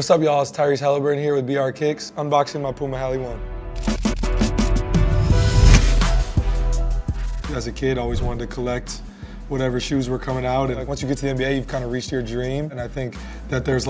What's up, y'all? It's Tyrese Haliburton here with BR Kicks, unboxing my Puma Hali 1. As a kid, I always wanted to collect whatever shoes were coming out. And once you get to the NBA, you've kind of reached your dream. And I think that there's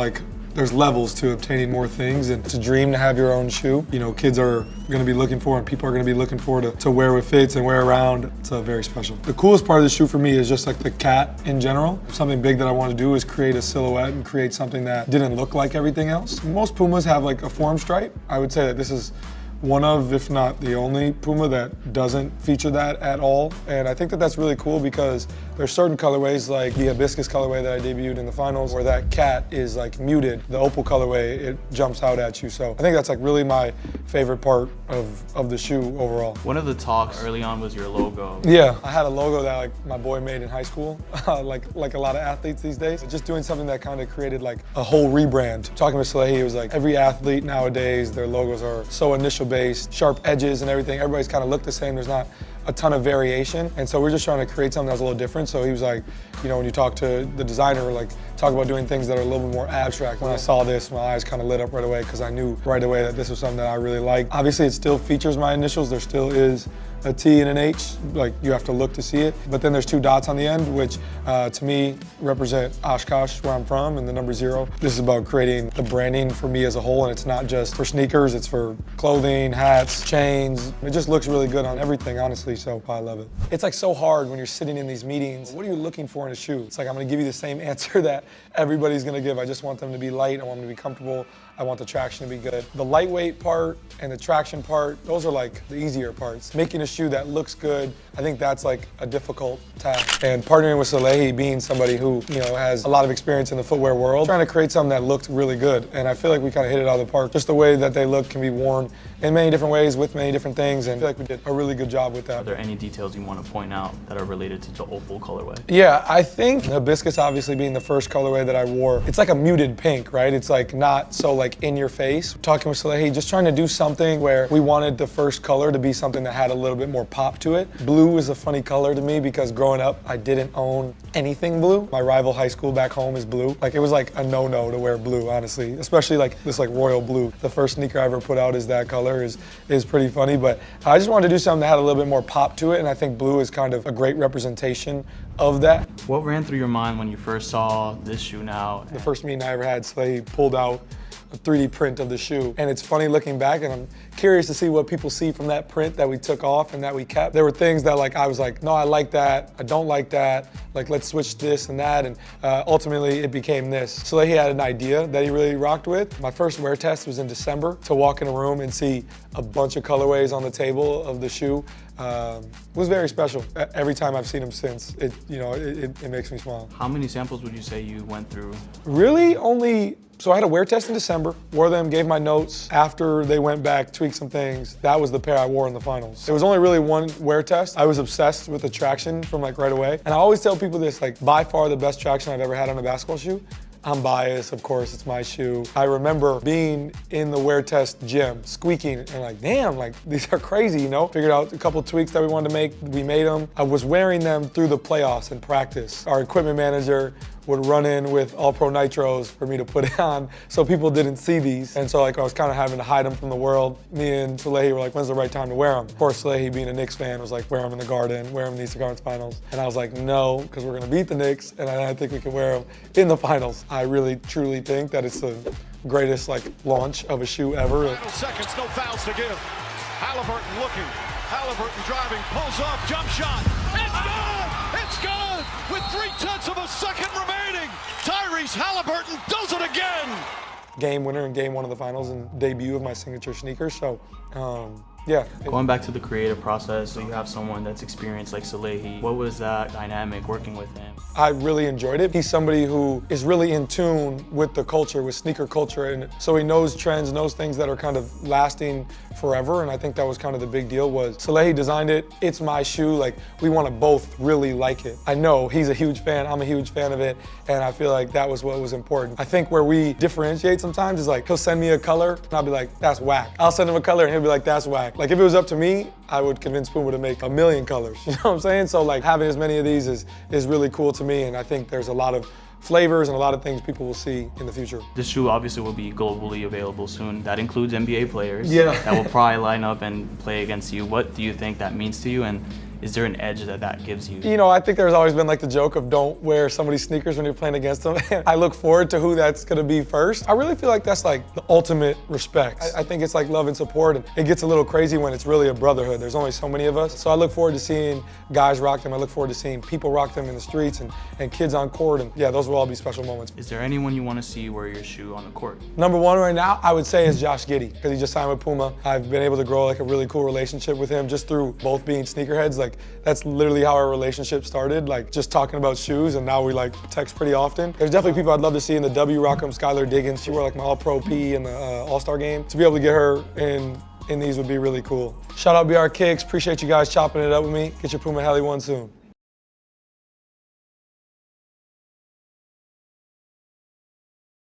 levels to obtaining more things, and it's a dream to have your own shoe. You know, kids are gonna be looking for, and people are gonna be looking for to wear with fits and wear around. It's very special. The coolest part of the shoe for me is just like the cat in general. Something big that I want to do is create a silhouette and create something that didn't look like everything else. Most Pumas have like a form stripe. I would say that this is one of, if not the only Puma that doesn't feature that at all. And I think that that's really cool because there's certain colorways like the hibiscus colorway that I debuted in the finals where that cat is like muted. The opal colorway, it jumps out at you. So I think that's like really my favorite part of the shoe overall. One of the talks early on was your logo. Yeah, I had a logo that like my boy made in high school, like a lot of athletes these days. Just doing something that kind of created like a whole rebrand. Talking with Salehi, it was like every athlete nowadays, their logos are so initial based, sharp edges and everything. Everybody's kind of look the same. There's not a ton of variation. And so we're just trying to create something that's a little different. So he was like, you know, when you talk to the designer, like talk about doing things that are a little bit more abstract. When I saw this, my eyes kind of lit up right away because I knew right away that this was something that I really liked. Obviously, it still features my initials. There still is a T and an H, like you have to look to see it. But then there's two dots on the end, which to me represent Oshkosh, where I'm from, and the number 0. This is about creating the branding for me as a whole, and it's not just for sneakers, it's for clothing, hats, chains. It just looks really good on everything, honestly, so I love it. It's like so hard when you're sitting in these meetings. What are you looking for in a shoe? It's like I'm gonna give you the same answer that everybody's gonna give. I just want them to be light, I want them to be comfortable, I want the traction to be good. The lightweight part and the traction part, those are like the easier parts. Making a shoe that looks good, I think that's like a difficult task. And partnering with Salehi, being somebody who, you know, has a lot of experience in the footwear world, trying to create something that looked really good. And I feel like we kind of hit it out of the park. Just the way that they look can be worn in many different ways with many different things, and I feel like we did a really good job with that. Are there any details you want to point out that are related to the opal colorway? Yeah, I think hibiscus obviously being the first colorway that I wore, it's like a muted pink, right? It's like not so like in your face. Talking with Salehi, just trying to do something where we wanted the first color to be something that had a little bit more pop to it. Blue is a funny color to me because growing up, I didn't own anything blue. My rival high school back home is blue. Like it was like a no-no to wear blue, honestly, especially like this like royal blue. The first sneaker I ever put out is that color, is pretty funny, but I just wanted to do something that had a little bit more pop to it, and I think blue is kind of a great representation of that. What ran through your mind when you first saw this shoe now? The first meeting I ever had, Salehi pulled out a 3D print of the shoe. And it's funny looking back, and I'm curious to see what people see from that print that we took off and that we kept. There were things that like I was like, no, I like that, I don't like that, like let's switch this and that, and ultimately it became this. Salehi had an idea that he really rocked with. My first wear test was in December. To walk in a room and see a bunch of colorways on the table of the shoe was very special. Every time I've seen him since, it makes me smile. How many samples would you say you went through? Really only, so I had a wear test in December, wore them, gave my notes. After they went back, tweaked some things, that was the pair I wore in the finals. It was only really one wear test. I was obsessed with the traction from like right away. And I always tell people this, like by far the best traction I've ever had on a basketball shoe. I'm biased, of course, it's my shoe. I remember being in the wear test gym, squeaking, and like, damn, like these are crazy, you know? Figured out a couple tweaks that we wanted to make, we made them. I was wearing them through the playoffs and practice. Our equipment manager would run in with all pro nitros for me to put on so people didn't see these. And so like I was kind of having to hide them from the world. Me and Salehi were like, when's the right time to wear them? Of course, Salehi being a Knicks fan was like, wear them in the Garden, wear them in the Eastern Conference Finals. And I was like, no, because we're gonna beat the Knicks, and I think we can wear them in the finals. I really, truly think that it's the greatest like launch of a shoe ever. Final seconds, no fouls to give. Haliburton looking, Haliburton driving, pulls off, jump shot. It's good! It's good! With 0.3 of a second remaining, Tyrese Haliburton does it again! Game winner in game 1 of the finals and debut of my signature sneakers, so yeah. Going back to the creative process, so you have someone that's experienced like Salehi. What was that dynamic working with him? I really enjoyed it. He's somebody who is really in tune with the culture, with sneaker culture, and so he knows trends, knows things that are kind of lasting forever, and I think that was kind of the big deal was Salehi designed it, it's my shoe, like we want to both really like it. I know he's a huge fan, I'm a huge fan of it, and I feel like that was what was important. I think where we differentiate sometimes is like he'll send me a color, and I'll be like, that's whack. I'll send him a color, and he'll be like, that's whack. Like if it was up to me, I would convince Puma to make 1,000,000 colors. You know what I'm saying? So like having as many of these is really cool to me, and I think there's a lot of flavors and a lot of things people will see in the future. This shoe obviously will be globally available soon. That includes NBA players that will probably line up and play against you. What do you think that means to you, and is there an edge that gives you? You know, I think there's always been like the joke of don't wear somebody's sneakers when you're playing against them. I look forward to who that's gonna be first. I really feel like that's like the ultimate respect. I think it's like love and support, and it gets a little crazy when it's really a brotherhood. There's only so many of us. So I look forward to seeing guys rock them. I look forward to seeing people rock them in the streets and kids on court. And yeah, those will all be special moments. Is there anyone you want to see wear your shoe on the court? Number one right now, I would say is Josh Giddey, because he just signed with Puma. I've been able to grow like a really cool relationship with him just through both being sneakerheads. Like that's literally how our relationship started, like just talking about shoes, and now we like text pretty often. There's definitely people I'd love to see in the W rock 'em. Skylar Diggins, she wore like my All-Pro P in the All-Star game. To be able to get her in these would be really cool. Shout out BR Kicks, appreciate you guys chopping it up with me. Get your Puma Hali 1 soon.